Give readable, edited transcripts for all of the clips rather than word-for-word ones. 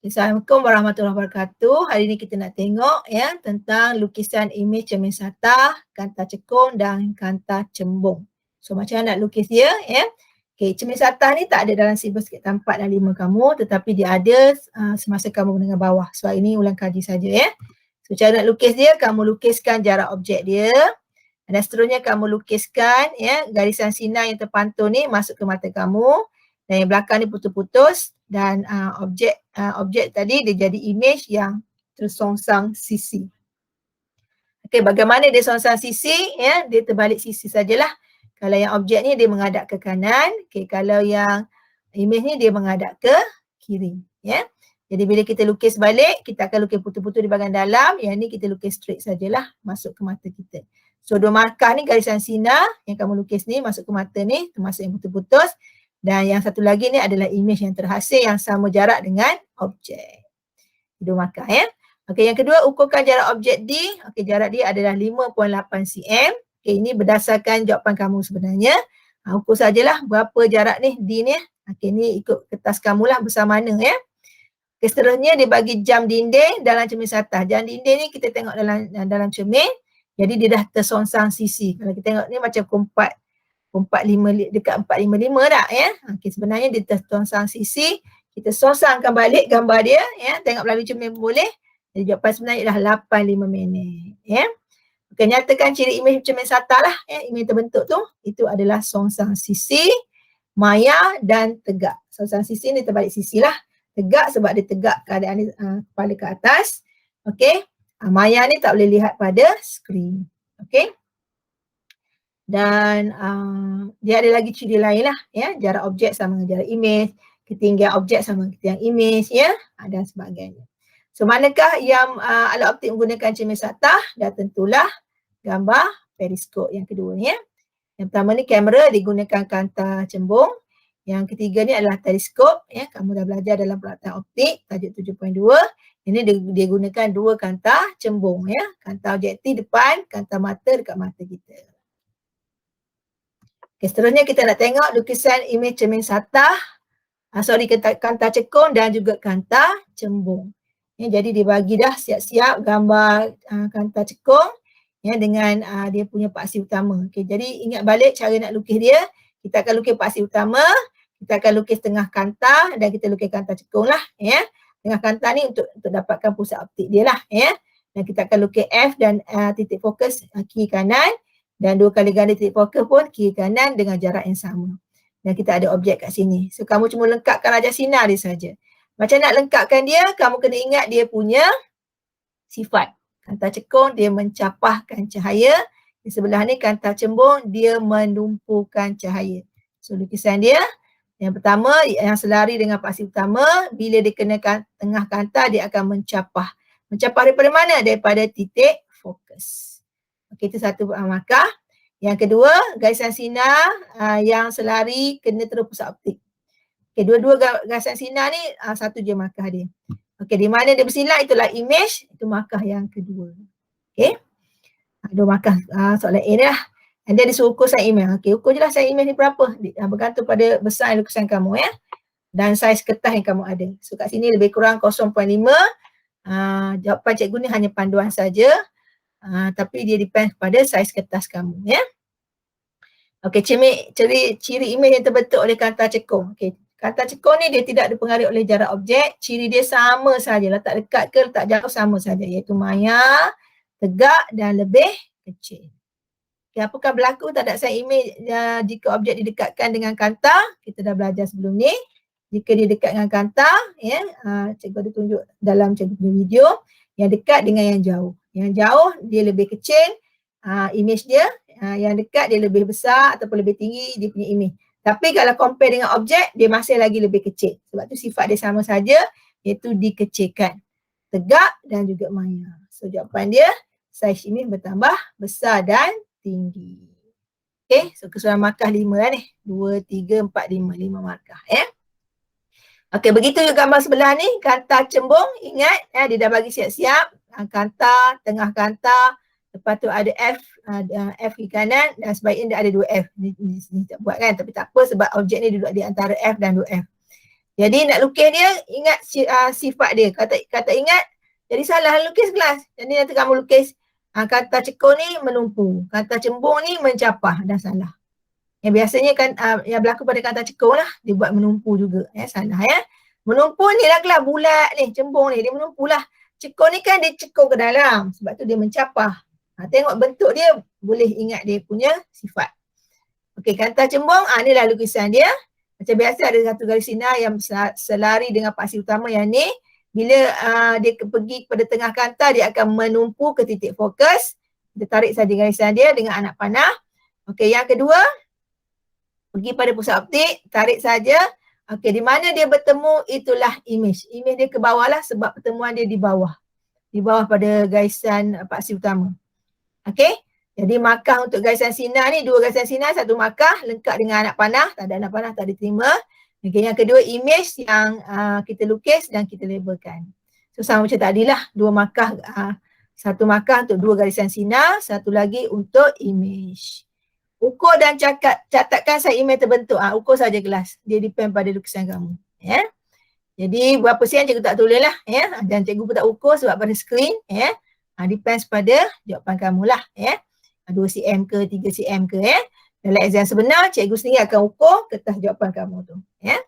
Assalamualaikum warahmatullahi wabarakatuh. Hari ini kita nak tengok ya tentang lukisan imej cermin satah, kanta cekung dan kanta cembung. So macam mana nak lukis dia ya. Okey, cermin satah ni tak ada dalam silibus Kita 4 dan 5 kamu, tetapi dia ada semasa kamu menengah bawah. So hari ini ulang kaji saja ya. So cara nak lukis dia, kamu lukiskan jarak objek dia. Dan seterusnya kamu lukiskan ya garisan sinar yang terpantul ni masuk ke mata kamu. Dan yang belakang ni putus-putus dan objek tadi dia jadi imej yang tersongsang sisi. Okey, bagaimana dia songsang sisi ya, dia terbalik sisi sajalah. Kalau yang objek ni dia menghadap ke kanan, okey, kalau yang imej ni dia menghadap ke kiri ya. Jadi bila kita lukis balik, kita akan lukis putus-putus di bahagian dalam, yang ni kita lukis straight sajalah masuk ke mata kita. So dua markah ni garisan sinar yang kamu lukis ni masuk ke mata ni termasuk yang putus-putus. Dan yang satu lagi ni adalah imej yang terhasil yang sama jarak dengan objek. Dua markah ya. Okey, yang kedua ukurkan jarak objek D. Okey, jarak D adalah 5.8 cm. Okey, ini berdasarkan jawapan kamu sebenarnya. Ukur sajalah berapa jarak ni D ni. Okey, ni ikut kertas kamu lah besar mana ya. Okey, seterusnya dia bagi jam dinding dalam cermin satah. Jam dinding ni kita tengok dalam cermin. Jadi dia dah tersongsang sisi. Kalau kita tengok ni macam kompat 455 dekat 455 tak ya. Okey, sebenarnya dia tersongsang sisi. Kita songsangkan balik gambar dia ya. Tengok melalui cermin pun boleh. Jadi jawapan sebenarnya dah 85 minit ya. Okey, nyatakan ciri imej cermin satah lah ya. Imej terbentuk tu itu adalah songsang sisi, maya dan tegak. Songsang sisi ni terbalik sisi lah. Tegak sebab dia tegak keadaan ni kepala ke atas. Okey. Maya ni tak boleh lihat pada skrin. Okey. Dan dia ada lagi ciri lain lah ya, jarak objek sama dengan jarak imej, ketinggian objek sama dengan ketinggian imej ya, dan sebagainya. So manakah yang alat optik menggunakan cermin satah? Dah tentulah gambar periskop yang kedua ni ya. Yang pertama ni kamera digunakan kanta cembung. Yang ketiga ni adalah teleskop ya, kamu dah belajar dalam peralatan optik tajuk 7.2. Ini dia gunakan dua kanta cembung ya, kanta objektif depan, kanta mata dekat mata kita. Okay, seterusnya kita nak tengok lukisan imej cermin satah, kanta cekung dan juga kanta cembung. Ya, jadi dia bagi dah siap-siap gambar kanta cekung ya, dengan dia punya paksi utama. Okay, jadi ingat balik cara nak lukis dia. Kita akan lukis paksi utama, kita akan lukis tengah kanta dan kita lukis kanta cekung lah ya. Tengah kanta ni untuk dapatkan pusat optik dia lah ya. Dan kita akan lukis F dan titik fokus kiri kanan. Dan dua kali ganda titik fokus pun kiri kanan dengan jarak yang sama. Dan kita ada objek kat sini. So kamu cuma lengkapkan rajah sinar dia saja. Macam nak lengkapkan dia, kamu kena ingat dia punya sifat. Kanta cekung dia mencapahkan cahaya. Di sebelah ni kanta cembung dia menumpukan cahaya. So lukisan dia, yang pertama yang selari dengan paksi utama, bila dia kenakan tengah kanta dia akan mencapah. Mencapah daripada mana? Daripada titik fokus. Okey, itu satu markah. Yang kedua, garisan sinar yang selari kena terus pusat optik. Okey, dua-dua garisan sinar ni satu je markah dia. Okey, di mana dia bersinar itulah imej, itu markah yang kedua. Okey. Dua markah soalan A ni lah. Dan dia disuruh ukur saiz imej. Okey, ukur je lah saiz imej ni berapa. Bergantung pada besar lukisan kamu ya. Dan saiz kertas yang kamu ada. So kat sini lebih kurang 0.5. Jawapan cikgu ni hanya panduan saja. Tapi dia depend kepada saiz kertas kamu ya. Okey, ciri imej yang terbentuk oleh kanta cekung. Okey, kanta cekung ni dia tidak dipengaruhi oleh jarak objek, ciri dia sama saja, letak dekat ke letak jauh sama saja, iaitu maya, tegak dan lebih kecil. Okey, apakah berlaku terhadap saiz imej jika objek didekatkan dengan kanta? Kita dah belajar sebelum ni. Jika dia dekat dengan kanta ya, cikgu ada tunjuk dalam cikgu punya video, yang dekat dengan yang jauh. Yang jauh dia lebih kecil imej dia, yang dekat dia lebih besar ataupun lebih tinggi dia punya imej. Tapi kalau compare dengan objek dia masih lagi lebih kecil. Sebab tu sifat dia sama saja, iaitu dikecilkan. Tegak dan juga maya. So jawapan dia saiz imej bertambah besar dan tinggi. Okey, so keseluruhan markah 5 lah ni. 2, 3, 4, 5. 5 markah ya. Okey, begitu juga gambar sebelah ni, kanta cembung. Ingat dia dah bagi siap-siap. Kanta, tengah kanta, lepas tu ada F di kanan dan sebaiknya dia ada 2 F. Ni tak buat kan, tapi tak apa sebab objek ni duduk di antara F dan 2 F. Jadi nak lukis dia, ingat sifat dia. Kata ingat, jadi salah lukis kelas. Jadi nanti kamu lukis kata cekung ni menumpu, kata cembung ni mencapah, dah salah. Yang biasanya kan yang berlaku pada kata cekung lah, dia buat menumpu juga. Salah ya. Menumpu ni lah kelas bulat ni, cembung ni, dia menumpu lah. Cekung ni kan dia cekung ke dalam, sebab tu dia mencapah. Tengok bentuk dia, boleh ingat dia punya sifat. Okey, kata cembung, ni lah lukisan dia. Macam biasa ada satu garis sinar yang selari dengan paksi utama yang ni. Bila dia pergi kepada tengah kanta, dia akan menumpu ke titik fokus. Kita tarik saja garisan dia dengan anak panah. Okey, yang kedua, pergi pada pusat optik, tarik saja. Okey, di mana dia bertemu, itulah image. Image dia ke bawah lah sebab pertemuan dia di bawah. Di bawah pada garisan paksi utama. Okey, jadi markah untuk garisan sinar ni, 2 garisan sinar, 1 markah lengkap dengan anak panah. Tak ada anak panah, tak diterima. Okay, yang kedua image yang kita lukis dan kita labelkan. So sama macam tadi lah, 2 markah, 1 markah untuk 2 garisan sinar, 1 lagi untuk image. Ukur dan catatkan saya image terbentuk. Ukur saja kelas. Dia depend pada lukisan kamu. Ya. Jadi berapa sen cikgu tak tulis lah. Ya. Dan cikgu pun tak ukur sebab pada screen. Ya. Depends pada jawapan kamu lah. Ya. 2 cm ke 3 cm ke. Ya. Dalam exam sebenar, cikgu sendiri akan ukur kertas jawapan kamu tu. Ya.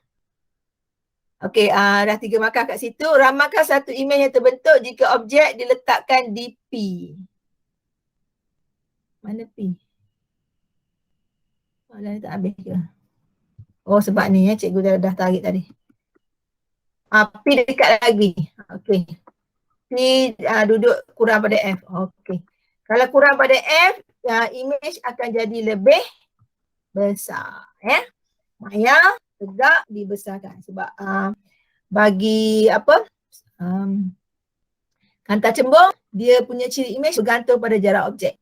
Okey, dah 3 markah kat situ. Ramalkan satu image yang terbentuk jika objek diletakkan di P. Mana P? Soalan ni tak habis ke? Oh, sebab ni ya, cikgu dah tarik tadi. P dekat lagi. Okey. P duduk kurang pada F. Okey. Kalau kurang pada F, image akan jadi lebih besar. Maya tegak dibesarkan. Sebab bagi apa? Kanta cembung, dia punya ciri image bergantung pada jarak objek.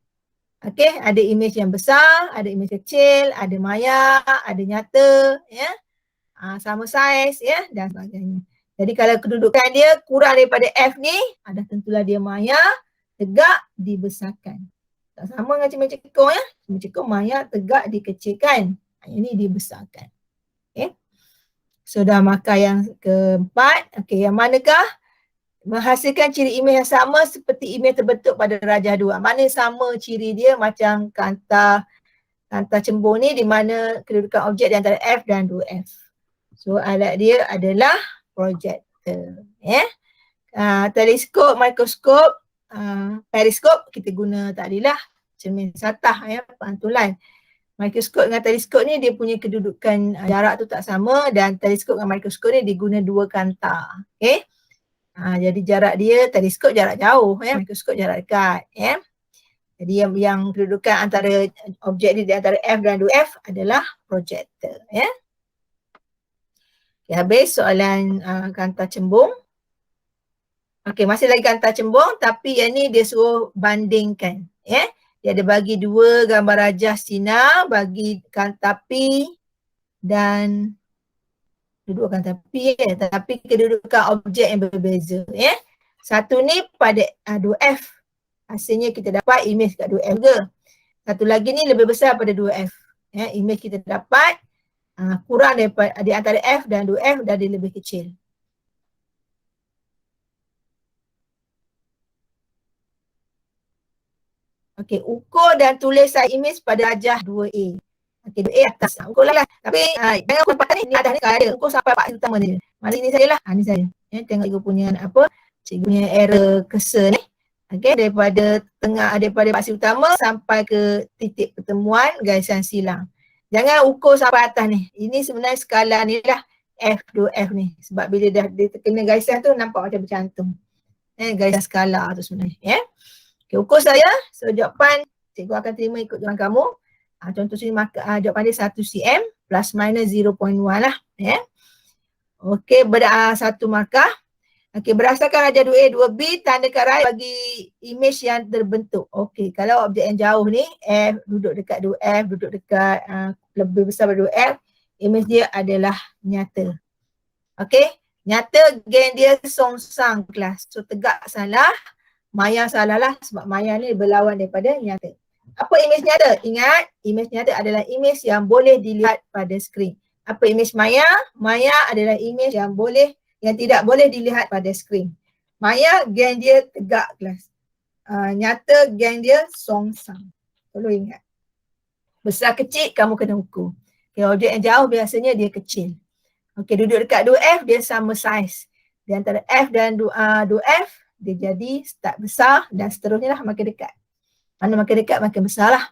Okey, ada image yang besar, ada image kecil, ada maya, ada nyata, ya. Sama saiz, ya, dan sebagainya. Jadi kalau kedudukan dia kurang daripada F ni, dah tentulah dia maya, tegak, dibesarkan. Tak sama dengan cermin cekung, ya. Cermin cekung maya, tegak, dikecilkan. Ini dibesarkan. Okay. So dah markah yang keempat. Okey, yang manakah menghasilkan ciri image yang sama seperti image terbentuk pada rajah 2. Mana sama ciri dia macam kanta cembung ni di mana kedudukan objek di antara F dan 2F. So alat dia adalah projector. Teleskop, mikroskop, periskop kita guna tadilah cermin satah, pantulan. Mikroskop dengan teleskop ni dia punya kedudukan jarak tu tak sama dan teleskop dengan mikroskop ni diguna 2 kanta. Okey. Jadi jarak dia, teleskop jarak jauh, mikroskop jarak dekat. Jadi yang kedudukan antara objek ni di antara F dan 2F adalah projector. Okay, habis soalan kanta cembung. Okey, masih lagi kanta cembung tapi yang ni dia suruh bandingkan. Dia ada bagi 2 gambar rajah sinar, bagi kanta P dan kedudukan tapi kedudukan objek yang berbeza. Satu ni pada 2F. Hasilnya kita dapat image kat 2F ke. Satu lagi ni lebih besar pada 2F. Image kita dapat kurang daripada di antara F dan 2F dan dia lebih kecil. Okey, ukur dan tulis size image pada rajah 2A. Okey, 2A atas. Ukur lah. Tapi jangan ukur pakai ni atas ni kalau ada. Ukur sampai paksi utama ni. Mana ni sajalah. Ni saja. Tengok cikgu punya cikgu punya error cursor ni. Okey, daripada paksi utama sampai ke titik pertemuan garisan silang. Jangan ukur sampai atas ni. Ini sebenarnya skala ni lah F2F ni. Sebab bila dah dia terkena garisan tu nampak macam bercantum. Garisan skala tu sebenarnya. Okay, ukur saya. So jawapan cikgu akan terima ikut jawapan kamu. Contoh sini jawapan dia 1 cm plus minus 0.1 lah. Okey, 1 markah. Okey, berdasarkan rajah 2A, 2B, tandakan right bagi image yang terbentuk. Okey, kalau objek yang jauh ni, F duduk dekat 2F, duduk dekat lebih besar daripada 2F, image dia adalah nyata. Okey, nyata gen dia songsang kelas. So tegak salah, maya salah lah sebab maya ni berlawan daripada nyata. Apa image nyata? Ingat, image nyata adalah image yang boleh dilihat pada skrin. Apa imej maya? Maya adalah imej yang tidak boleh dilihat pada skrin. Maya gang dia tegak kelas. Nyata gang dia songsang. Perlu ingat. Besar kecil kamu kena ukur. Okay, objek yang jauh biasanya dia kecil. Okey, duduk dekat 2F dia sama saiz. Di antara F dan 2F dia jadi start besar dan seterusnya lah makin dekat. Mana makin dekat makin besar lah.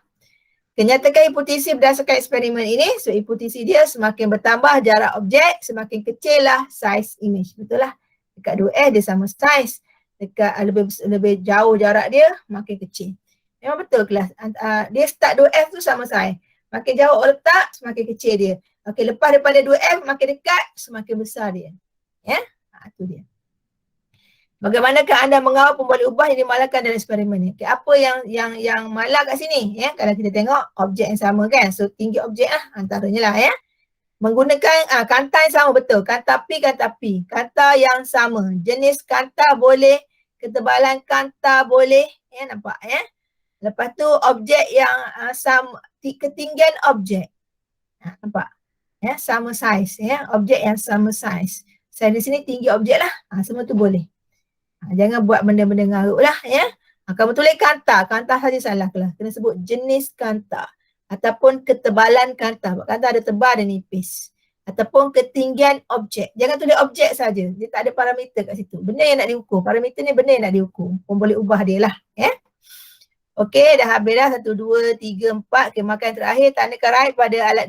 Kenyatakan hipotesis berdasarkan eksperimen ini, so hipotesis dia semakin bertambah jarak objek, semakin kecil lah saiz imej. Betul lah. Dekat 2F dia sama saiz. Dekat lebih jauh jarak dia, makin kecil. Memang betul kelas. Dia start 2F tu sama saiz. Makin jauh letak, semakin kecil dia. Okey, lepas daripada 2F, makin dekat, semakin besar dia. Ya? Itu dia. Bagaimanakah anda mengawal pemboleh ubah yang dimalahkan dalam eksperimen ni? Okay, apa yang malah kat sini? Ya, kalau kita tengok objek yang sama kan. So tinggi objek lah antaranya lah ya. Menggunakan kanta yang sama, betul. Kanta P, kanta P. Kanta yang sama. Jenis kanta boleh, ketebalan kanta boleh. Ya, nampak ya. Lepas tu objek yang sama, ketinggian objek. Nampak? Ya, sama saiz ya. Objek yang sama saiz. Saya di sini tinggi objek lah. Semua tu boleh. Jangan buat benda-benda ngarut lah ya. Kamu tulis kanta, kanta saja salah kelas. Kena sebut jenis kanta ataupun ketebalan kanta. Sebab kanta ada tebal dan nipis. Ataupun ketinggian objek. Jangan tulis objek saja. Dia tak ada parameter kat situ. Benda yang nak diukur. Parameter ni benda yang nak diukur. Boleh ubah dia lah ya. Okey, dah habis dah. 1, 2, 3, 4. Okay, makan terakhir. Tandakan right pada alat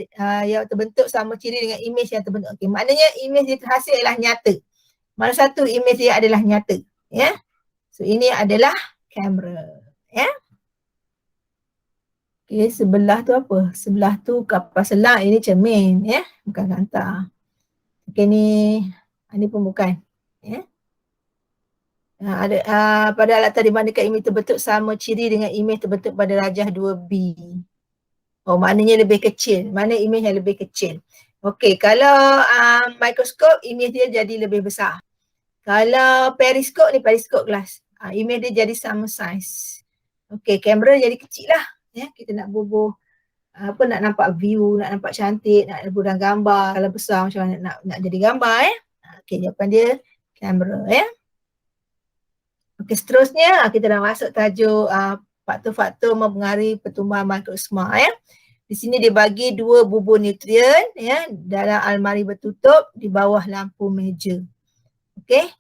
yang terbentuk sama ciri dengan imej yang terbentuk. Okey, maknanya imej dia terhasil adalah nyata. Mana satu imej dia adalah nyata. Ya. So ini adalah kamera. Ya. Okey, sebelah tu apa? Sebelah tu kapal selam, ini cermin ya, bukan kanta. Okey ni pun bukan. Ya. Ada pada alat tadi manakah imej terbentuk sama ciri dengan imej terbentuk pada rajah 2B. Oh, maknanya lebih kecil. Mana imej yang lebih kecil? Okey, kalau mikroskop imej dia jadi lebih besar. Kalau periskop ni periskop kelas. Imej dia jadi sama saiz. Okey, kamera jadi kecil lah. Ya, kita nak bubuh nak nampak view, nak nampak cantik, nak bubuh dalam gambar. Kalau besar macam mana nak jadi gambar ya. Okey, jawapan dia kamera ya. Okey, seterusnya kita dah masuk tajuk faktor-faktor mempengaruhi pertumbuhan mikroisma ya. Di sini dia bagi 2 bubur nutrien ya dalam almari bertutup di bawah lampu meja. Okey.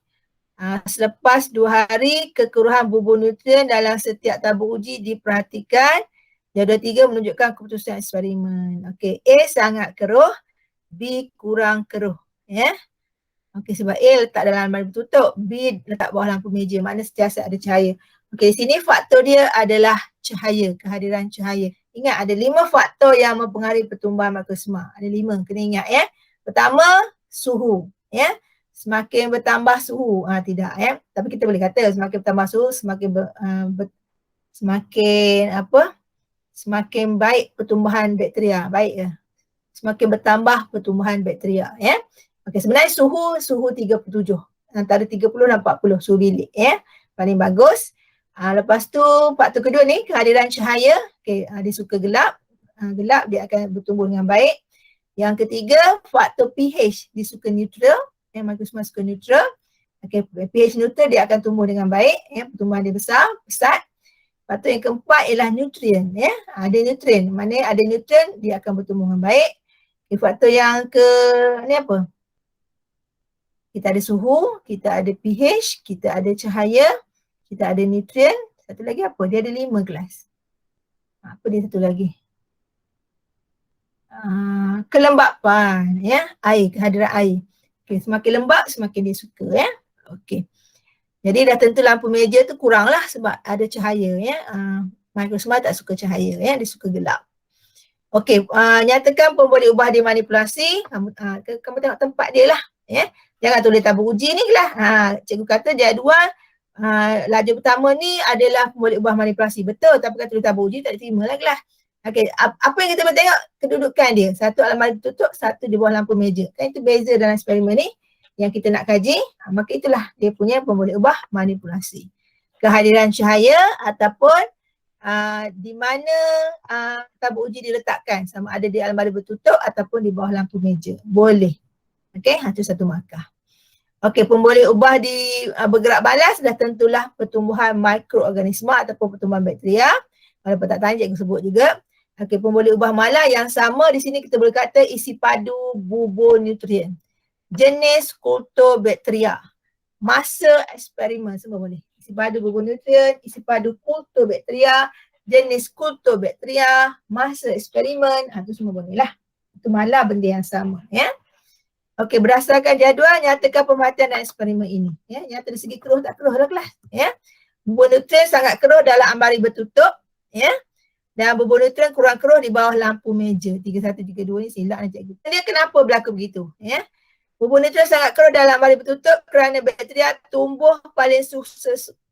Selepas 2 hari kekurangan bubur nutrien dalam setiap tabung uji diperhatikan. Jadual 3 menunjukkan keputusan eksperimen. Okey, A sangat keruh, B kurang keruh ya. Okey, sebab A letak dalam almari bertutup, B letak bawah lampu meja, maknanya sentiasa ada cahaya. Okey, sini faktor dia adalah cahaya, kehadiran cahaya. Ingat ada 5 faktor yang mempengaruhi pertumbuhan mikroisma. Ada 5, kena ingat ya. Pertama, suhu ya. Semakin bertambah suhu, tidak ya. Tapi kita boleh kata semakin bertambah suhu, semakin baik pertumbuhan bakteria. Baik ke? Semakin bertambah pertumbuhan bakteria ya. Okey, sebenarnya suhu 37. Antara 30 dan 40 suhu bilik ya. Paling bagus. Lepas tu faktor kedua ni kehadiran cahaya. Okey, dia suka gelap. Gelap dia akan bertumbuh dengan baik. Yang ketiga faktor pH, dia suka neutral. Mikroisma suka neutral. Okay, pH neutral dia akan tumbuh dengan baik. Ya, pertumbuhan dia besar, pesat. Faktor yang keempat ialah nutrien. Ya. Ada nutrien. Maknanya ada nutrien dia akan bertumbuh dengan baik. Okay, faktor yang ni apa? Kita ada suhu, kita ada pH, kita ada cahaya, kita ada nutrien. Satu lagi apa? Dia ada 5 kelas. Apa dia satu lagi? Kelembapan. Ya, air, kehadiran air. Okay, semakin lembab semakin dia suka ya. Okey. Jadi dah tentu lampu meja tu kurang lah sebab ada cahaya ya. Mikroisma tak suka cahaya ya, dia suka gelap. Okey, nyatakan pemboleh ubah dimanipulasi. Kamu tengok tempat dia lah ya. Jangan tulis tabung uji ni lah. Cikgu kata jadual lajur pertama ni adalah pemboleh ubah manipulasi. Betul, tapi kalau tulis tabung uji tak diterima lagi lah. Okey, apa yang kita boleh tengok kedudukan dia. Satu almari tutup, satu di bawah lampu meja. Kan itu beza dalam eksperimen ni yang kita nak kaji. Maka itulah dia punya pemboleh ubah manipulasi. Kehadiran cahaya ataupun di mana tabur uji diletakkan, sama ada di almari bertutup ataupun di bawah lampu meja. Boleh. Okey, itu satu markah. Okey, pun boleh ubah di bergerak balas dah tentulah pertumbuhan mikroorganisma ataupun pertumbuhan bakteria. Walaupun tak tanya cikgu sebut juga. Okey, pun boleh ubah malah yang sama di sini kita boleh kata isi padu bubur nutrien. Jenis kulturbakteria. Masa eksperimen semua boleh. Isi padu bubur nutrien, isi padu kulturbakteria, jenis kulturbakteria, masa eksperimen, itu semua boleh lah. Itu malah benda yang sama, ya. Okey, berdasarkan jadual nyatakan pemerhatian dan eksperimen ini. Ya, nyata dari segi keruh tak keruh lah kelas. Ya. Bubur nutrien sangat keruh dalam almari bertutup, ya. Dan bubur nutrien kurang keruh di bawah lampu meja. 3132 ni silap nak cikgu. Dia kenapa berlaku begitu? Ya. Bubur nutrien sangat keruh dalam almari bertutup kerana bakteria tumbuh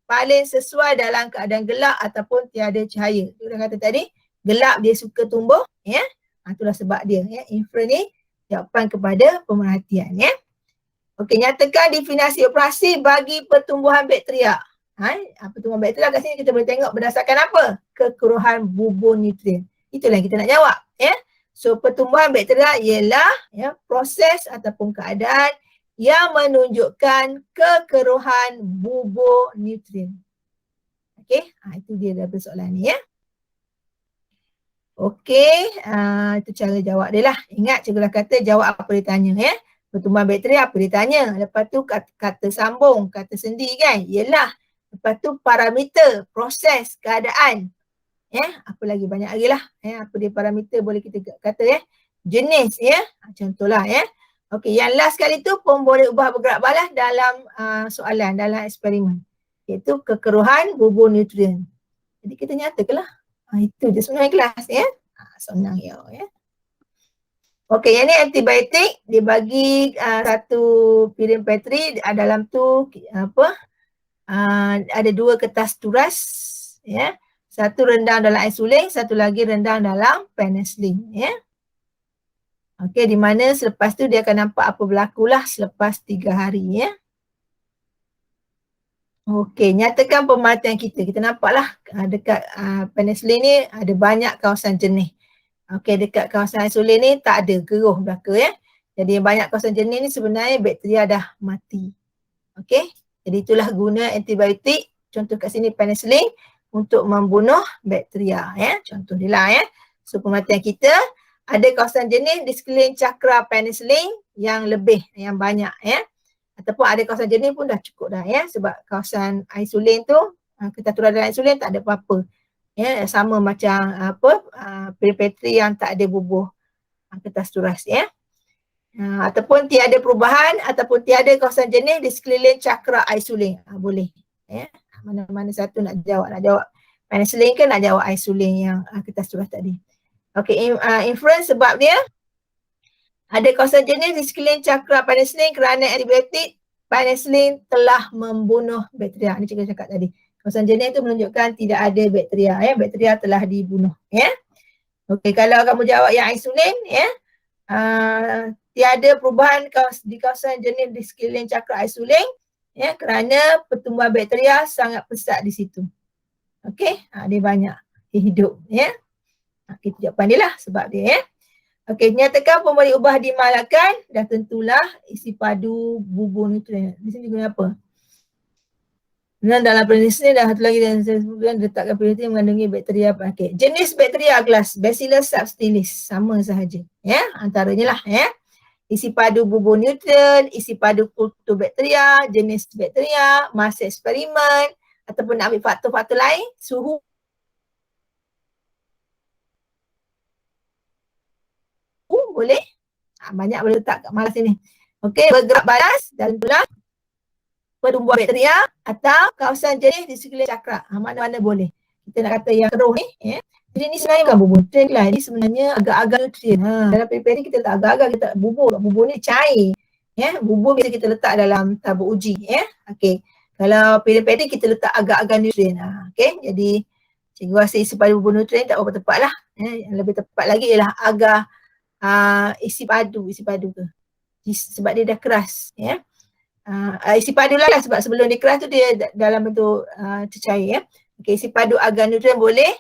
paling sesuai dalam keadaan gelap ataupun tiada cahaya. Kita kata tadi, gelap dia suka tumbuh, ya. Itulah sebab dia, ya. Infra ni jawapan kepada pemerhatian, ya. Okey, nyatakan definisi operasi bagi pertumbuhan bakteria. Pertumbuhan bakteria kat sini kita boleh tengok berdasarkan apa? Kekeruhan bubur nutrien. Itulah yang kita nak jawab, ya. So pertumbuhan bakteria ialah, ya, proses ataupun keadaan yang menunjukkan kekeruhan bubur nutrien. Okey, itu dia daripada soalan ni, ya. Okey, itu cara jawab dia lah. Ingat cikgu dah kata jawab apa dia tanya, ya. Pertumbuhan bakteria apa dia tanya. Lepas tu kata sambung, kata sendi kan. Yelah. Lepas tu parameter, proses, keadaan. Ya, apa lagi banyak lagi lah. Ya, apa dia parameter boleh kita kata, ya. Jenis, ya. Contohlah, ya. Okey, yang last kali tu pun boleh ubah bergerak balas dalam soalan, dalam eksperimen. Iaitu kekeruhan bubur nutrien. Jadi kita nyatakanlah. Itu je sebenarnya kelas, ya. Senang ya. Okey, yang ni antibiotik dia bagi satu piring Petri, dalam tu ada 2 kertas turas, ya. Satu rendang dalam air suling, satu lagi rendang dalam penicillin, ya. Okey, di mana selepas tu dia akan nampak apa berlakulah selepas 3 hari, ya. Okey, nyatakan pemerhatian kita. Kita nampaklah dekat penicillin ni ada banyak kawasan jernih. Okey, dekat kawasan insulin ni tak ada keruh belaka, ya. Jadi banyak kawasan jernih ni sebenarnya bakteria dah mati. Okey, jadi itulah guna antibiotik. Contoh kat sini penicillin untuk membunuh bakteria, ya. Contoh dia lah, ya. So pemerhatian kita ada kawasan jernih di sekeliling cakra penicillin yang lebih, yang banyak, ya. Ataupun ada kawasan jernih pun dah cukup dah, ya. Sebab kawasan insulin tu, ketaturan dalam insulin tak ada apa-apa. Ya, sama macam piring Petri yang tak ada bubuh kertas turas, ya. Ataupun tiada perubahan ataupun tiada kawasan jernih di sekeliling cakra insulin. Boleh, ya. Mana-mana satu nak jawab penicillin ke nak jawab insulin yang kertas turas tadi. Okey, inference sebab dia ada kawasan jernih di sekeliling cakra penicillin kerana antibiotik penicillin telah membunuh bakteria. Ini cikgu cakap tadi. Kawasan jernih itu menunjukkan tidak ada bakteria, ya. Bakteria telah dibunuh, ya. Okey, kalau kamu jawab yang insulin, ya. Tiada perubahan di kawasan jernih di sekeliling cakra insulin, ya, kerana pertumbuhan bakteria sangat pesat di situ. Okey, dia banyak, dia hidup, ya. Kita jawapan dia lah sebab dia, ya. Okey, nyatakan pun boleh ubah dimalakan, dah tentulah isi padu bubur nutrien. Di sini guna apa? Dan dalam penicillin dan satu lagi dan letakkan penicillin mengandungi bakteria. Okay. Jenis bakteria gelas, Bacillus subtilis, sama sahaja, ya, antaranya lah, ya. Isi padu bubur nutrien, isi padu kulturbakteria, jenis bakteria, masa eksperimen ataupun nak ambil faktor-faktor lain, suhu boleh. Banyak boleh letak kat malas sini. Okey, bergerak balas dan pula pertumbuhan bakteria atau kawasan jernih di sekeliling cakra. Mana-mana boleh. Kita nak kata yang keruh ni, ya. Jadi ni sebenarnya bukan bubur nutrien lah. Ini sebenarnya agak-agak nutrien. Dalam PPR ni kita letak agak-agak, kita bubur. Bubur ni cair. Ya, bubur biasa kita letak dalam tabur uji, ya. Okey. Kalau PPR kita letak agak-agak nutrien. Okey. Jadi cikgu rasa isi padu bubur nutrien tak berapa tepat lah. Ya. Yang lebih tepat lagi ialah agar isi padu ke. Sebab dia dah keras, ya. Isi padu lah sebab sebelum dia keras tu dia dalam bentuk cecair, ya. Okey, isi padu agar nutrien boleh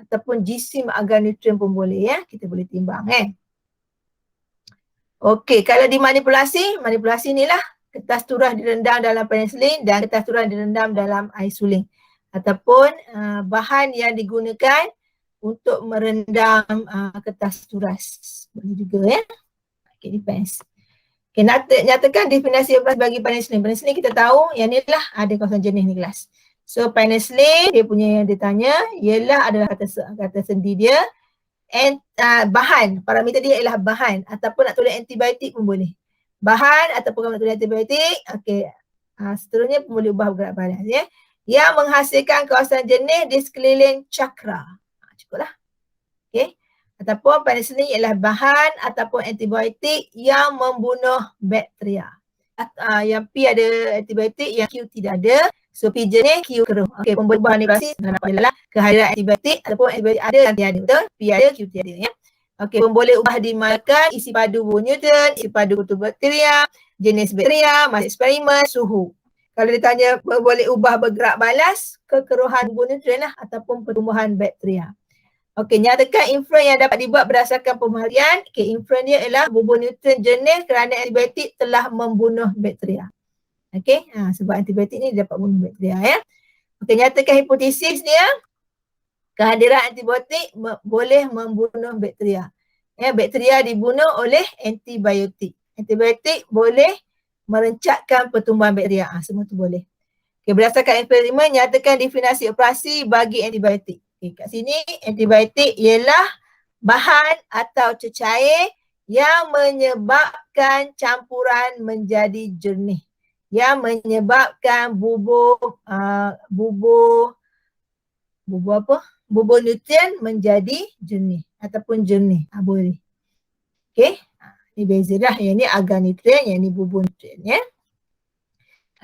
ataupun jisim agar nutrien pun boleh ya. Kita boleh timbang Okey, kalau dimanipulasi, manipulasi inilah kertas turah direndam dalam penicillin dan kertas turah direndam dalam air suling ataupun bahan yang digunakan untuk merendam kertas turas. Boleh juga ya. Okay, depends. Okay, nyatakan definisi operasi bagi penicillin. Penicillin kita tahu yang ni lah ada kawasan jenis ni kelas. So penicillin dia punya yang ditanya ialah adalah kata sendi dia and bahan, parameter dia ialah bahan ataupun nak tulis antibiotik pun boleh. Bahan ataupun nak tulis antibiotik, okey. Seterusnya pun boleh ubah bergerak badan ya. Yang menghasilkan kawasan jenis di sekeliling cakra. Cukuplah. Okey. Ataupun penicillin ialah bahan ataupun antibiotik yang membunuh bakteria. Yang P ada antibiotik, yang Q tidak ada. So P jenis, Q keruh. Okey, pembuat manipulasi adalah kehadiran antibiotik ataupun antibiotik ada yang tiada. Betul? P ada, Q tiada ya. Okey, pun boleh ubah dimakan isi padu newton, isi padu kutu bakteria, jenis bakteria, masa eksperimen, suhu. Kalau ditanya boleh ubah bergerak balas, kekeruhan nutrien lah ataupun pertumbuhan bakteria. Okey, nyatakan influence yang dapat dibuat berdasarkan pemerhatian. Okey, influence dia ialah bubur nutrien jenis kerana antibiotik telah membunuh bakteria. Okey, sebab antibiotik ni dapat bunuh bakteria ya. Okey, nyatakan hipotesis dia. Kehadiran antibiotik boleh membunuh bakteria. Ya, bakteria dibunuh oleh antibiotik. Antibiotik boleh merencatkan pertumbuhan bakteria. Semua tu boleh. Okey, berdasarkan eksperimen, nyatakan definisi operasi bagi antibiotik. Okay, kat sini antibiotik ialah bahan atau cecair yang menyebabkan campuran menjadi jernih. Yang menyebabkan bubur nutrien menjadi jernih ataupun jernih. Boleh. Okey. Ini beza dah. Yang ni agar nutrien, yang ni bubur nutrien ya.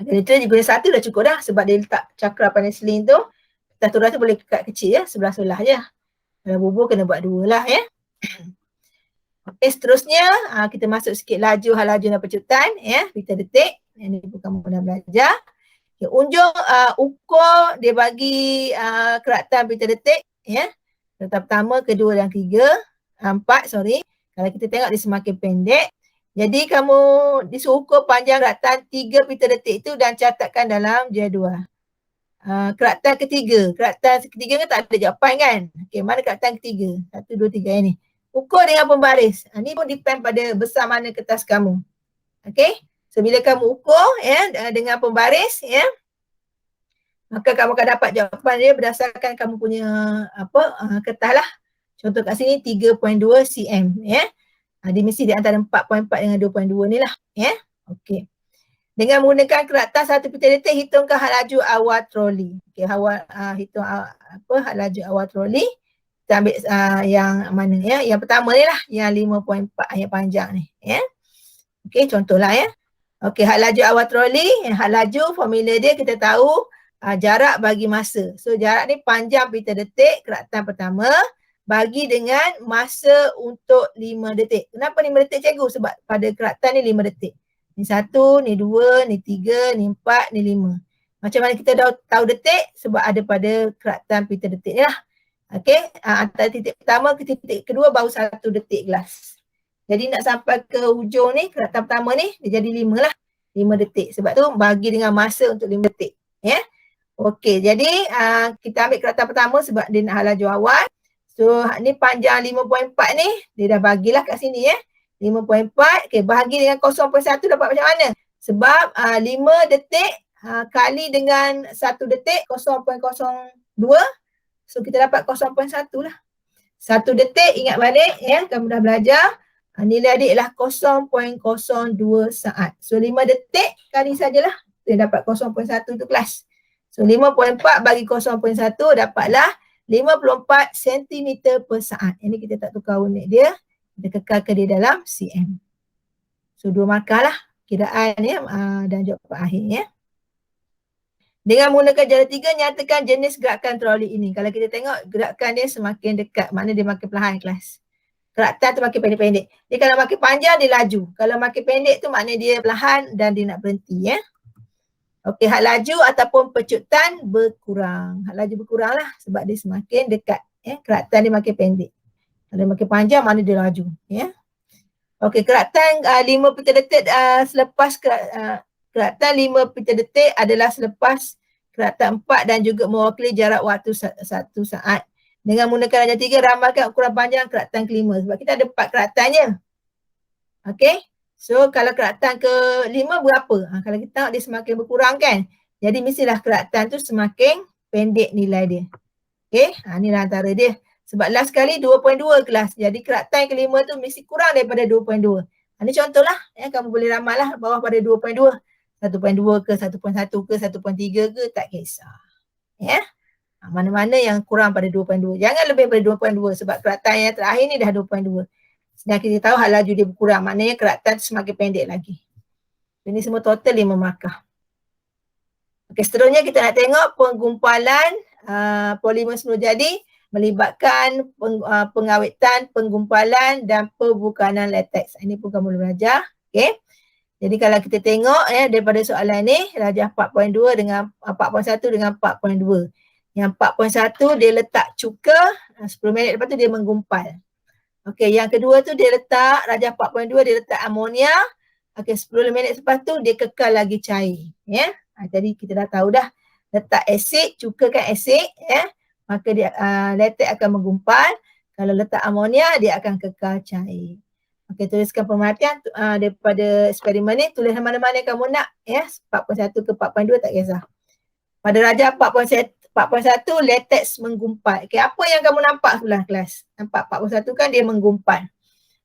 Agar nutrien guna satu dah cukup dah sebab dia letak cakra penicillin tu. Kertas turah tu boleh kat kecil ya, sebelah-sebelah je. Kalau bubur kena buat dua lah ya. Okey, seterusnya kita masuk sikit laju halaju dan pecutan ya, meter detik. Yang ni pun kamu pernah belajar. Okay, unjung ukur dia bagi keratan meter detik ya. Keratan pertama, kedua dan ketiga, empat sorry. Kalau kita tengok dia semakin pendek. Jadi kamu disuruh ukur panjang keratan 3 meter detik itu dan catatkan dalam jadual. Keratan ketiga kan tak ada jawapan kan. Okey, mana keratan ketiga? 1, 2, 3 yang ni. Ukur dengan pembaris. Ni pun depend pada besar mana kertas kamu. Okey. So bila kamu ukur ya dengan pembaris ya, maka kamu akan dapat jawapan dia berdasarkan kamu punya kertas lah. Contoh kat sini 3.2 cm ya. Dia mesti di antara 4.4 dengan 2.2 ni lah ya. Okey. Dengan menggunakan kertas 1 meter detik, hitungkan had laju awal troli. Okey, hitung had laju awal troli. Kita ambil yang mana ya? Yang pertama ni lah, yang 5.4 yang panjang ni ya. Okey, contohlah ya. Okey, had laju awal troli, had laju formula dia kita tahu jarak bagi masa. So jarak ni panjang meter detik, keratan pertama bagi dengan masa untuk 5 detik. Kenapa 5 detik cikgu? Sebab pada keratan ni 5 detik. Ni 1, ni 2, ni 3, ni 4, ni 5. Macam mana kita dah tahu detik? Sebab ada pada keratan meter detik ni lah. Okey, antara titik pertama ke titik kedua baru 1 detik gelas. Jadi nak sampai ke hujung ni, keratan pertama ni, dia jadi 5 lah. 5 detik. Sebab tu bagi dengan masa untuk 5 detik. Ya. Okey, jadi kita ambil keratan pertama sebab dia nak laju awal. So ni panjang 5.4 ni, dia dah bagilah kat sini ya. 5.4, okay, bahagi dengan 0.1 dapat macam mana? Sebab 5 detik kali dengan 1 detik 0.02, so kita dapat 0.1 lah. 1 detik ingat balik ya, kamu dah belajar. Nilai dia ialah 0.02 saat. So 5 detik kali sajalah, kita dapat 0.1 tu kelas. So 5.4 bagi 0.1 dapatlah 54 cm per saat. Ini kita tak tukar unit dia. Kita kekalkan dia dalam cm. So 2 markah lah kiraan ya dan jawapan akhir ya. Dengan menggunakan jari 3, nyatakan jenis gerakan troli ini. Kalau kita tengok gerakan dia semakin dekat, maknanya dia makin perlahan kelas. Keratan tu makin pendek-pendek. Dia kalau makin panjang dia laju. Kalau makin pendek tu maknanya dia perlahan dan dia nak berhenti ya. Okey, had laju ataupun pecutan berkurang. Had laju berkurang lah sebab dia semakin dekat. Keratan dia makin pendek. Kalau makin panjang, mana dia laju. Okey, keratan 5 pita detik selepas keratan 5 pita detik adalah selepas keratan 4 dan juga mewakili jarak waktu 1 saat. Dengan menggunakan darjah 3, ramalkan ukuran panjang keratan kelima. Sebab kita ada 4 keratannya. Okey. So kalau keratan ke-5 berapa? Kalau kita tengok dia semakin berkurang kan. Jadi mestilah keratan tu semakin pendek nilai dia. Okey. Inilah antara dia. Sebab last kali 2.2 kelas. Jadi keratan ke-5 tu mesti kurang daripada 2.2. Ini contohlah. Kamu boleh ramal lah bawah pada 2.2. 1.2 ke, 1.1 ke, 1.3 ke, tak kisah. Mana-mana yang kurang pada 2.2. Jangan lebih daripada 2.2 sebab keratan yang terakhir ni dah 2.2. Sedangkan kita tahu hal laju dia berkurang, maknanya keratan semakin pendek lagi. Ini semua total 5 markah. Okey, seterusnya kita nak tengok penggumpalan polimer semula jadi melibatkan pengawetan, penggumpalan dan pembukanan lateks. Ini pun kamu boleh belajar. Okey. Jadi kalau kita tengok daripada soalan ni, darjah 4.2 dengan 4.1 dengan 4.2. Yang 4.1 dia letak cuka, 10 minit lepas tu dia menggumpal. Okey, yang kedua tu dia letak darjah 4.2 dia letak amonia. Okey, 10 minit lepas tu dia kekal lagi cair. Jadi kita dah tahu dah letak asid, cuka kan asid maka dia latex akan menggumpal. Kalau letak amonia dia akan kekal cair. Okey, tuliskan pemerhatian daripada eksperimen ni, tulis mana-mana yang kamu nak 4.1 ke 4.2 tak kisah. Pada darjah 4.1 latex menggumpal. Okey, apa yang kamu nampak sebelah kelas? Nampak 4.1 kan dia menggumpal.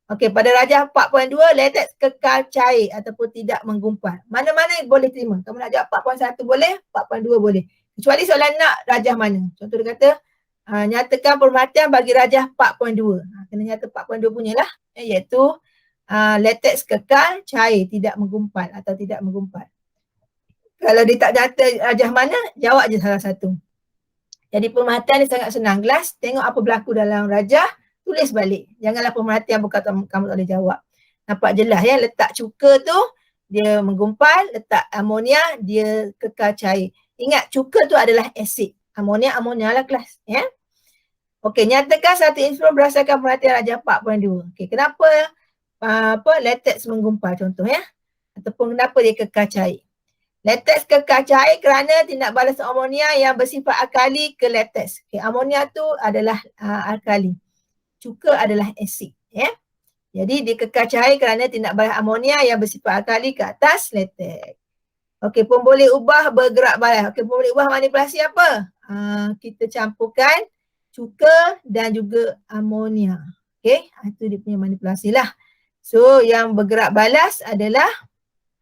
Okey, pada darjah 4.2 latex kekal cair ataupun tidak menggumpal. Mana-mana boleh terima. Kamu nak jawab 4.1 boleh, 4.2 boleh. Kecuali soalan nak darjah mana. Contoh dia kata nyatakan pemerhatian bagi darjah 4.2. Kena nyata 4.2 punyalah, iaitu latex kekal cair, tidak menggumpal atau tidak menggumpal. Kalau dia tak nyata darjah mana, jawab je salah satu. Jadi pemerhatian ni sangat senang. Kelas, tengok apa berlaku dalam darjah, tulis balik. Janganlah pemerhatian bukan kamu tak boleh jawab. Nampak jelas letak cuka tu dia menggumpal, letak amonia dia kekal cair. Ingat cuka tu adalah asid. Amonia lah kelas. Okey, nyatakan satu instrumen berdasarkan pemerhatian darjah 4.2. Okey, kenapa latex menggumpal contoh ataupun kenapa dia kekal cair? Latex kekal cair kerana tindak balas amonia yang bersifat alkali ke latex. Okay, amonia tu adalah alkali. Cuka adalah asid. Jadi dia kekal cair kerana tindak balas amonia yang bersifat alkali ke atas latex. Okey, pun boleh ubah bergerak balas. Okey, pun boleh ubah manipulasi apa? Kita campurkan cuka dan juga amonia. Okey, itu dia punya manipulasi lah. So yang bergerak balas adalah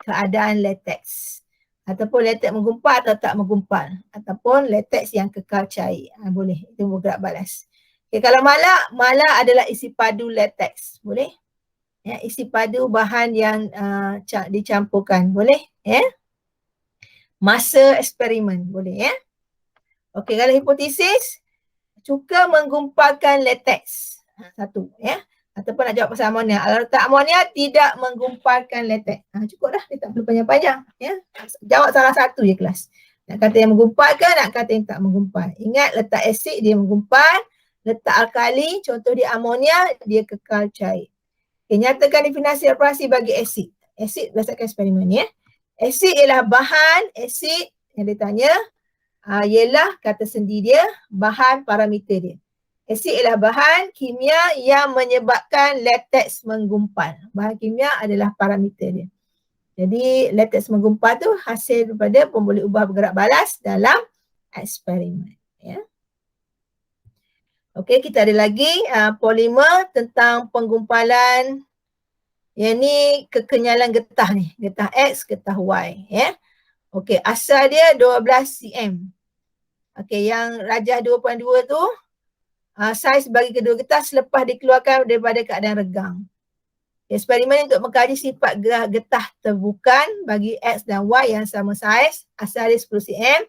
keadaan latex. Ataupun latex menggumpal atau tak menggumpal. Ataupun latex yang kekal cair. Boleh, itu bergerak balas. Okay, kalau mala adalah isi padu latex. Boleh? Isi padu bahan yang dicampurkan. Boleh? Masa eksperimen. Boleh? Okey, kalau hipotesis, cuka menggumpalkan latex. Satu. Ataupun nak jawab pasal amonia. Kalau letak amonia tidak menggumpalkan latex. Cukup dah, dia tak perlu panjang-panjang. Jawab salah satu je kelas. Nak kata yang menggumpal ke nak kata yang tak menggumpal. Ingat letak asid dia menggumpal, letak alkali, contoh dia amonia, dia kekal cair. Okay, nyatakan definisi operasi bagi asid. Asid berdasarkan eksperimen Asid ialah bahan, asid yang dia tanya ialah kata sendi dia, bahan parameter dia. Asid ialah bahan kimia yang menyebabkan latex menggumpal. Bahan kimia adalah parameter dia. Jadi latex menggumpal tu hasil daripada pun boleh ubah bergerak balas dalam eksperimen. Okey, kita ada lagi polimer tentang penggumpalan. Yang ni kekenyalan getah ni. Getah X, getah Y. Okey, asal dia 12 cm. Okey, yang rajah 2.2 tu saiz bagi kedua getah selepas dikeluarkan daripada keadaan regang. Eksperimen untuk mengkaji sifat getah terbukan bagi X dan Y yang sama saiz, asal dia 10 cm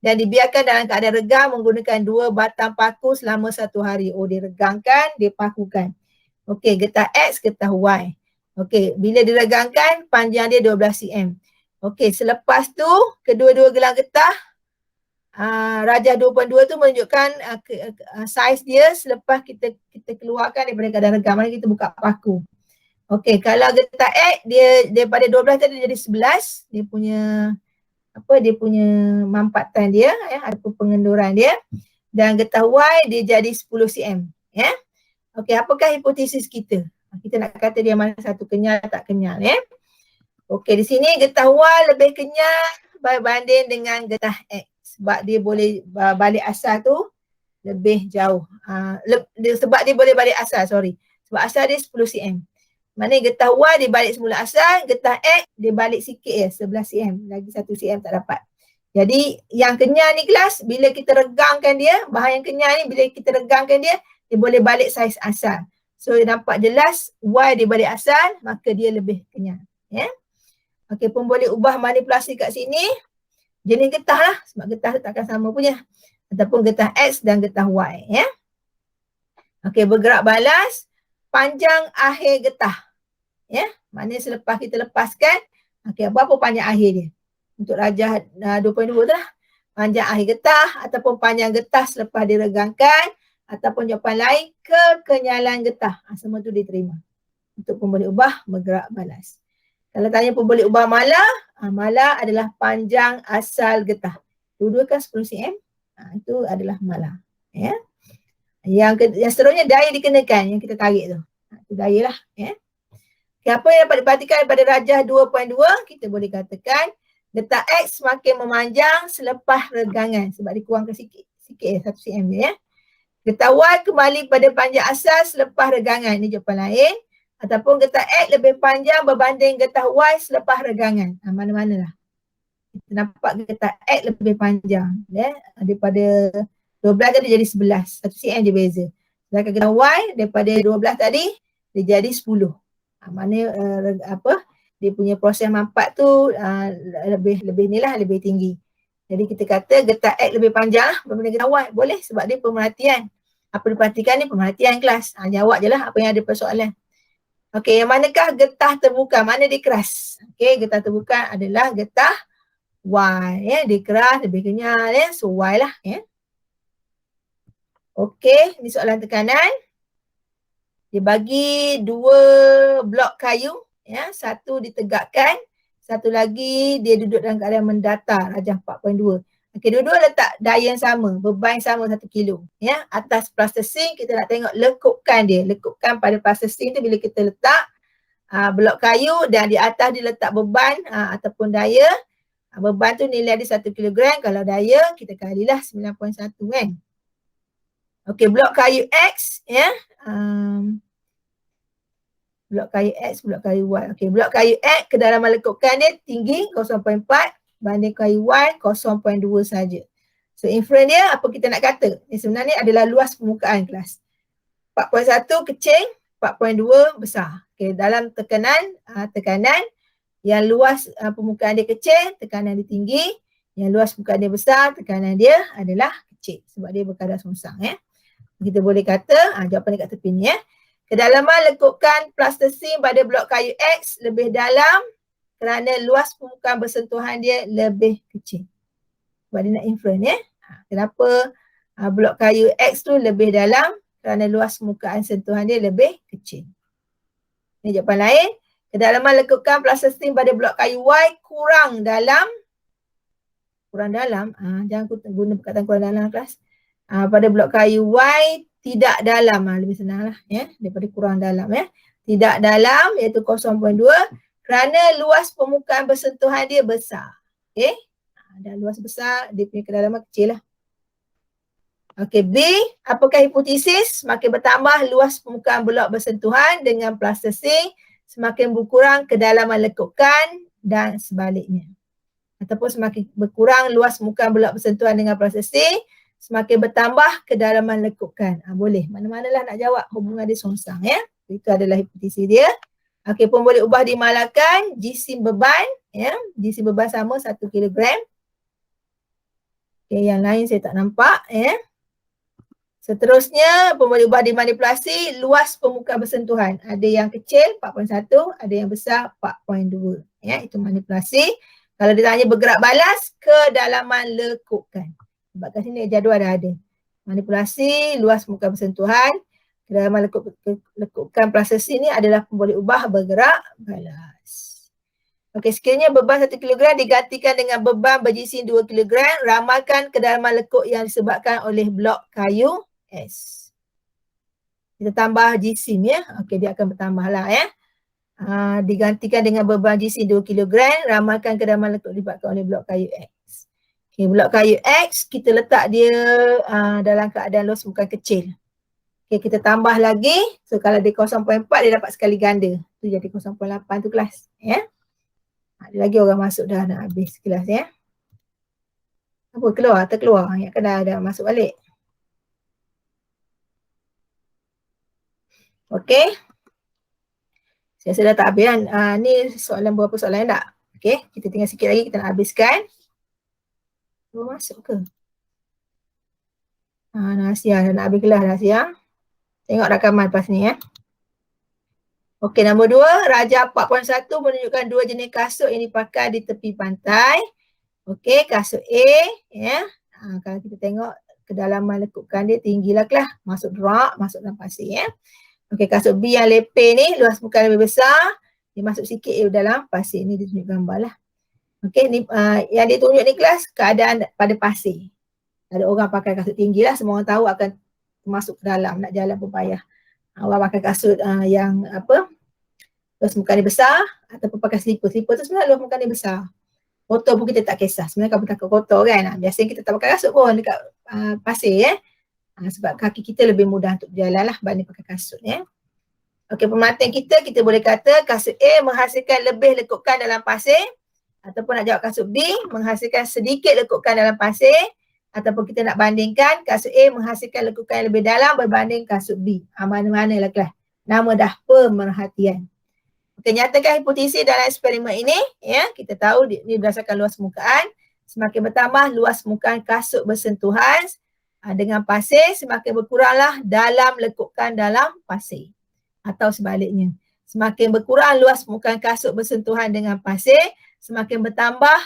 dan dibiarkan dalam keadaan regang menggunakan 2 batang paku selama 1 hari. Dia regangkan, dia pakukan. Okey, getah X, getah Y. Okey, bila diregangkan panjang dia 12 cm. Okey, selepas tu kedua-dua gelang getah rajah 2.2 tu menunjukkan saiz dia selepas kita keluarkan daripada kadar regam. Mari kita buka paku. Okey, kalau getah X dia daripada 12 tadi jadi 11, dia punya mampatan dia ataupun pengenduran dia, dan getah Y dia jadi 10 cm ya. Okey, apakah hipotesis kita? Kita nak kata dia mana satu, kenyal tak kenyal ya. Okey, di sini getah Y lebih kenyal berbanding dengan getah X sebab dia boleh balik asal tu lebih jauh. Sebab dia boleh balik asal, sebab asal dia 10 cm. Maknanya getah Y dia balik semula asal, getah X dia balik sikit 11 cm, lagi 1 cm tak dapat. Jadi yang kenyal ni kelas, bila kita regangkan dia, bahan yang kenyal ni bila kita regangkan dia boleh balik saiz asal. So nampak jelas Y dia balik asal, maka dia lebih kenyal. Ya. Okey, pun boleh ubah manipulasi kat sini. Jenis getah lah, sebab getah takkan sama punya. Ataupun getah X dan getah Y. Ya. Okey, bergerak balas, panjang akhir getah. Ya, maknanya selepas kita lepaskan, okey, berapa panjang akhir dia? Untuk rajah 2.2 tu lah. Panjang akhir getah ataupun panjang getah selepas diregangkan, ataupun jawapan lain kekenyalan getah. Semua tu diterima. Untuk pun boleh ubah bergerak balas. Kalau tanya pun boleh ubah mala, mala adalah panjang asal getah. Dua-dua kan 10 cm, itu adalah mala. Ya. Yang seterusnya daya dikenakan yang kita tarik tu. Itu daya lah. Ya. Okay, apa yang dapat diperhatikan daripada rajah 2.2, kita boleh katakan getah X semakin memanjang selepas regangan sebab dikurangkan sikit 1 cm dia ya. Getah Y kembali pada panjang asal selepas regangan. Ini jawapan lain. Ataupun getah X lebih panjang berbanding getah Y selepas regangan. Mana-manalah. Kita nampak getah X lebih panjang. Ya. Daripada 12 tadi jadi 11. 1 cm je beza. Sedangkan getah Y daripada 12 tadi dia jadi 10. Maknanya dia punya proses mampat tu lebih tinggi. Jadi kita kata getah X lebih panjang lah berbanding getah Y. Boleh sebab dia pemerhatian. Apa diperhatikan ni pemerhatian kelas. Jawab je lah apa yang ada persoalan. Okey, yang manakah getah terbuka? Mana dia keras? Okey, getah terbuka adalah getah Y. Ya, dia keras, lebih kenyal ya. So Y lah ya. Okey, ni soalan tekanan. Dia bagi 2 blok kayu. Ya, satu ditegakkan, satu lagi dia duduk dalam keadaan mendatar, rajah 4.2. Okey, dua-dua letak daya yang sama, beban sama 1 kilo. Ya, atas plastising kita nak tengok lekupkan dia. Lekupkan pada plastising tu bila kita letak blok kayu dan di atas dia letak beban ataupun daya. Beban tu nilai dia 1 kilogram, kalau daya kita kalilah 9.1 kan. Okey, blok kayu X ya. Blok kayu X, blok kayu Y. Okey, blok kayu X kedalaman lekupkan dia tinggi 0.4 banding kayu Y 0.2 saja. So inferen dia apa kita nak kata? Ini sebenarnya adalah luas permukaan kelas. 4.1 kecil, 4.2 besar. Okey, dalam tekanan yang luas permukaan dia kecil, tekanan dia tinggi. Yang luas permukaan dia besar, tekanan dia adalah kecil sebab dia berkadar songsang ya. Kita boleh kata jawapan dekat tepi ni ya. Kedalaman lekupkan plastising pada blok kayu X lebih dalam kerana luas permukaan bersentuhan dia lebih kecil. Sebab dia nak inferen ya. Kenapa blok kayu X tu lebih dalam? Kerana luas permukaan sentuhan dia lebih kecil. Ini jawapan lain. Kedalaman lekupkan plastising pada blok kayu Y kurang dalam. Jangan guna perkataan kurang dalam kelas. Pada blok kayu Y tidak dalam, lebih senang lah ya, daripada kurang dalam ya. Tidak dalam iaitu 0.2 kerana luas permukaan bersentuhan dia besar. Okey. Dan luas besar, dia punya kedalaman kecil lah. Okey, B, apakah hipotesis? Semakin bertambah luas permukaan blok bersentuhan dengan plastising, semakin berkurang kedalaman lekupkan dan sebaliknya. Ataupun semakin berkurang luas permukaan blok bersentuhan dengan plastising, semakin bertambah kedalaman lekupkan. Boleh, mana-manalah nak jawab, hubungan dia songsang ya. Itu adalah hipotesis dia. Okey, pun boleh ubah dimalakan jisim beban ya. Jisim beban sama 1 kilogram. Okey, yang lain saya tak nampak ya. Seterusnya pun boleh ubah dimanipulasi luas permukaan bersentuhan. Ada yang kecil 4.1, ada yang besar 4.2. Ya, itu manipulasi. Kalau ditanya bergerak balas, kedalaman lekukan. Sebab kat sini jadual dah ada. Manipulasi, luas muka bersentuhan, kedalaman lekukan prosesi ni adalah boleh ubah bergerak balas. Okey, sekiranya beban 1 kg digantikan dengan beban berjisim 2 kg, ramalkan kedalaman lekuk yang disebabkan oleh blok kayu S. Kita tambah jisim ya. Okey, dia akan bertambah lah ya. Digantikan dengan beban jisim 2 kg, ramalkan kedalaman lekuk disebabkan oleh blok kayu X. Okey, blok kayu X, kita letak dia dalam keadaan luas bukan kecil. Okey, kita tambah lagi. So, kalau dia 0.4, dia dapat sekali ganda. Tu jadi 0.8 tu kelas. Ya. Ada lagi orang masuk dah nak habis kelas ya. Apa keluar? Terkeluar. Ingatkan dah masuk balik. Okey. Saya sudah tak habis kan. Ni soalan berapa soalan tak? Okey. Kita tinggal sikit lagi kita nak habiskan. Belum masuk ke? Nasia dah nak habis kelas Nasia. Tengok rakaman lepas ni ya. Okey, nombor 2, Raja 4.1 menunjukkan 2 jenis kasut yang dipakai di tepi pantai. Okey, kasut A ya. Kalau kita tengok kedalaman lekukan dia tinggilah kelas. Masuk drop, masuk dalam pasir ya. Okey, kasut B yang lepeh ni luas muka lebih besar. Dia masuk sikit dalam pasir ni, dia tunjuk gambar lah. Okey, ni yang dia tunjuk ni kelas keadaan pada pasir. Ada orang pakai kasut tinggi lah, semua orang tahu akan masuk ke dalam, nak jalan pun payah. Orang pakai kasut yang apa, luas muka dia besar ataupun pakai slipper. Slipper tu sebenarnya luas muka dia besar. Kotor pun kita tak kisah. Sebenarnya kalau takut kotor kan. Biasanya kita tak pakai kasut pun dekat pasir ya. Sebab kaki kita lebih mudah untuk berjalan lah banding pakai kasut ya. Okey, pemerhatian kita boleh kata kasut A menghasilkan lebih lekukan dalam pasir, ataupun nak jawab kasut B menghasilkan sedikit lekukan dalam pasir, ataupun kita nak bandingkan kasut A menghasilkan lekukan yang lebih dalam berbanding kasut B. Mana-mana lah kelas. Nama dah pemerhatian. Okey, nyatakan hipotesis dalam eksperimen ini ya. Kita tahu ini berdasarkan luas permukaan. Semakin bertambah luas permukaan kasut bersentuhan dengan pasir, semakin berkuranglah dalam lekukan dalam pasir. Atau sebaliknya, semakin berkurang luas permukaan kasut bersentuhan dengan pasir, semakin bertambah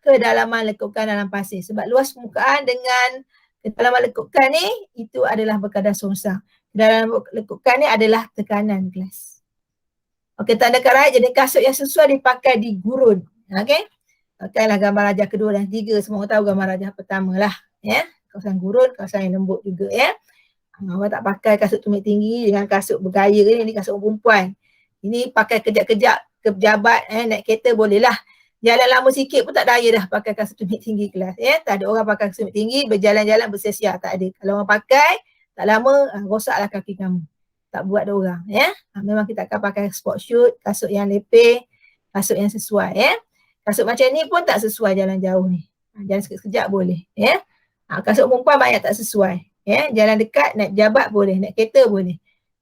kedalaman lekukan dalam pasir. Sebab luas permukaan dengan kedalaman lekukan ni itu adalah berkadar songsang. Kedalaman lekukan ni adalah tekanan kelas. Okey, tandakan rakyat jenis kasut yang sesuai dipakai di gurun. Okey. Pakailah gambar rajah kedua dan tiga. Semua orang tahu gambar rajah pertama lah. Ya. Kawasan gurun, kawasan yang lembut juga ya. Orang tak pakai kasut tumit tinggi dengan kasut bergaya ni kasut orang perempuan. Ini pakai kejap-kejap ke pejabat naik kereta boleh lah. Jalan lama sikit pun tak daya dah pakai kasut tumit tinggi kelas ya. Tak ada orang pakai kasut tumit tinggi berjalan-jalan bersia-sia, tak ada. Kalau orang pakai tak lama rosaklah kaki kamu. Tak buat dia orang ya. Memang kita akan pakai sport shoot, kasut yang lepeh, kasut yang sesuai ya. Kasut macam ni pun tak sesuai jalan jauh ni. Jalan sekejap-sekejap boleh ya. Kasut perempuan banyak tak sesuai ya. Jalan dekat naik pejabat boleh, naik kereta boleh.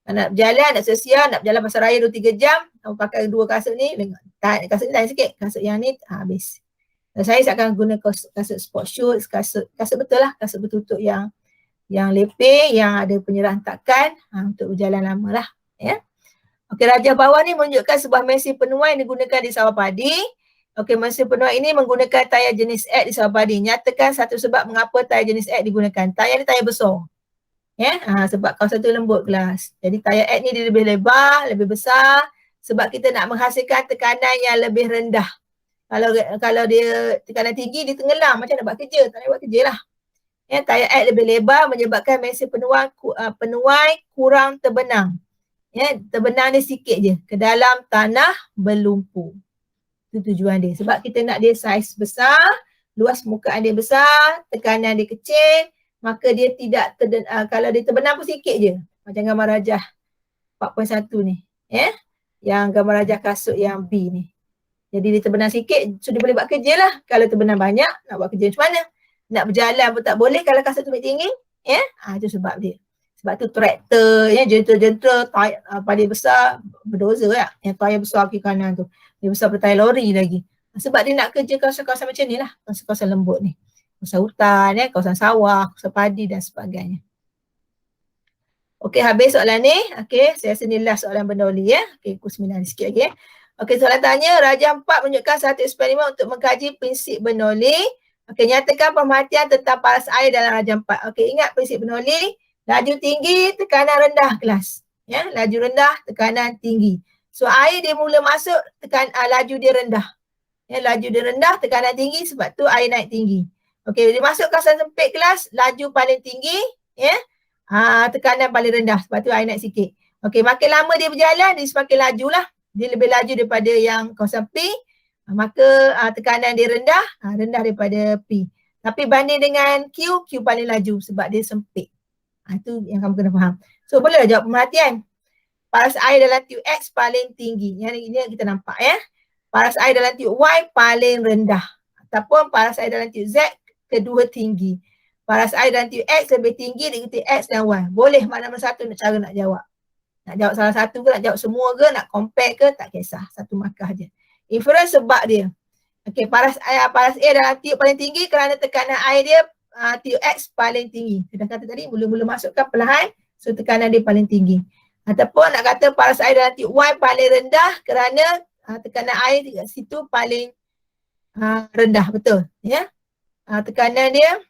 Nak berjalan, nak sesia, nak berjalan pasar raya 2-3 jam, pakai dua kasut ni, kasut ni lain sikit, kasut yang ni habis. Dan saya akan guna kasut sport shoot, kasut betul lah, kasut bertutup yang lepeh, yang ada penyerahan takan untuk berjalan lama lah ya. Okey, rajah bawah ni menunjukkan sebuah mesin penuai yang digunakan di sawah padi. Okey, mesin penuai ini menggunakan tayar jenis X di sawah padi. Nyatakan satu sebab mengapa tayar jenis X digunakan. Tayar ni tayar besar. Ya, sebab kawasan tu lembut kelas. Jadi tayar X ni dia lebih lebar, lebih besar sebab kita nak menghasilkan tekanan yang lebih rendah. Kalau dia tekanan tinggi, dia tenggelam, macam nak buat kerja, tak nak buat kerja lah. Ya, tayar X lebih lebar menyebabkan mesin penuai kurang terbenam. Ya, terbenam dia sikit je ke dalam tanah berlumpur. Itu tujuan dia. Sebab kita nak dia saiz besar, luas permukaan dia besar, tekanan dia kecil, maka dia tidak kalau dia terbenam pun sikit je. Macam gambar rajah 4.1 ni. Ya, yang gambar rajah kasut yang B ni. Jadi dia terbenam sikit, so dia boleh buat kerja lah. Kalau terbenam banyak, nak buat kerja macam mana? Nak berjalan pun tak boleh kalau kasut tumit tinggi. Ya, itu sebab dia. Sebab tu traktor, ya, jentera-jentera, pada besar, berdoza lah. Yang tayar besar kiri kanan tu. Dia besar daripada tayar lori lagi. Sebab dia nak kerja kawasan-kawasan macam ni lah. Kawasan-kawasan lembut ni. Kawasan hutan, ya, kawasan sawah, kawasan padi dan sebagainya. Okey, habis soalan ni. Okey, saya rasa ni last soalan benda oli ya. Okey, pukul 9 sikit lagi ya. Okey, soalan tanya, Rajah 4 menunjukkan satu eksperimen untuk mengkaji prinsip Bernoulli. Okey, nyatakan pemerhatian tentang paras air dalam Rajah 4. Okey, ingat prinsip Bernoulli, laju tinggi, tekanan rendah kelas. Ya, laju rendah, tekanan tinggi. So air dia mula masuk, laju dia rendah. Ya, laju dia rendah, tekanan tinggi, sebab tu air naik tinggi. Okey, dia masuk kawasan sempit kelas, laju paling tinggi, ya. Tekanan paling rendah, sebab tu air naik sikit. Okey, makin lama dia berjalan, dia semakin lajulah. Dia lebih laju daripada yang kawasan P, maka tekanan dia rendah, rendah daripada P. Tapi banding dengan Q, Q paling laju sebab dia sempit. Itu yang kamu kena faham. So boleh jawab pemerhatian. Paras air dalam tube X paling tinggi. Yang ini kita nampak ya. Paras air dalam tube Y paling rendah. Ataupun paras air dalam tube Z kedua tinggi. Paras air dalam tube X lebih tinggi daripada X dan Y. Boleh mana-mana satu cara nak jawab. Nak jawab salah satu ke, nak jawab semua ke, nak compare ke, tak kisah. Satu markah je. Inference sebab dia. Okey, paras air dalam tiup paling tinggi kerana tekanan air dia tiup X paling tinggi. Kita kata tadi, mula-mula masukkan perlahan, so tekanan dia paling tinggi. Ataupun nak kata paras air dalam tiup Y paling rendah kerana tekanan air di situ paling rendah, betul. Ya. Tekanan dia,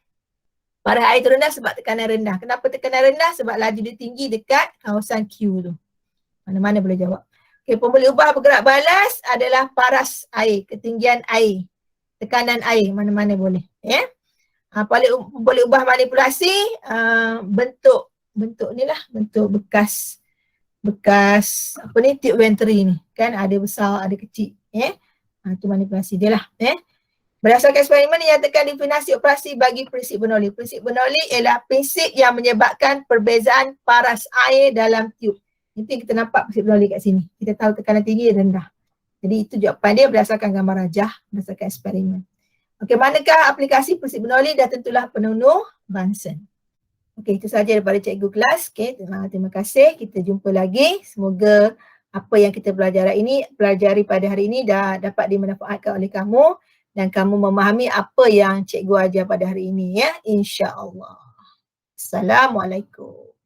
paras air tu rendah sebab tekanan rendah. Kenapa tekanan rendah? Sebab laju dia tinggi dekat kawasan Q tu. Mana-mana boleh jawab. Okay, pembuli ubah bergerak balas adalah paras air, ketinggian air, tekanan air, mana-mana boleh. Ya. Pembuli ubah manipulasi, bentuk ni lah, bentuk bekas apa ni, tube venturi ni. Kan ada besar, ada kecil. Ya. Itu manipulasi dia lah. Ya. Berdasarkan eksperimen dinyatakan definisi operasi bagi prinsip Bernoulli. Prinsip Bernoulli ialah prinsip yang menyebabkan perbezaan paras air dalam tube. Itu yang kita nampak prinsip Bernoulli kat sini. Kita tahu tekanan tinggi dan rendah. Jadi itu jawapan dia berdasarkan gambar rajah, berdasarkan eksperimen. Okey, manakah aplikasi prinsip Bernoulli? Dah tentulah penunuh Bunsen. Okey, itu sahaja daripada cikgu kelas. Okey, terima kasih. Kita jumpa lagi. Semoga apa yang kita pelajari pada hari ini dah dapat dimanfaatkan oleh kamu. Dan kamu memahami apa yang cikgu ajar pada hari ini ya, insya-Allah. Assalamualaikum.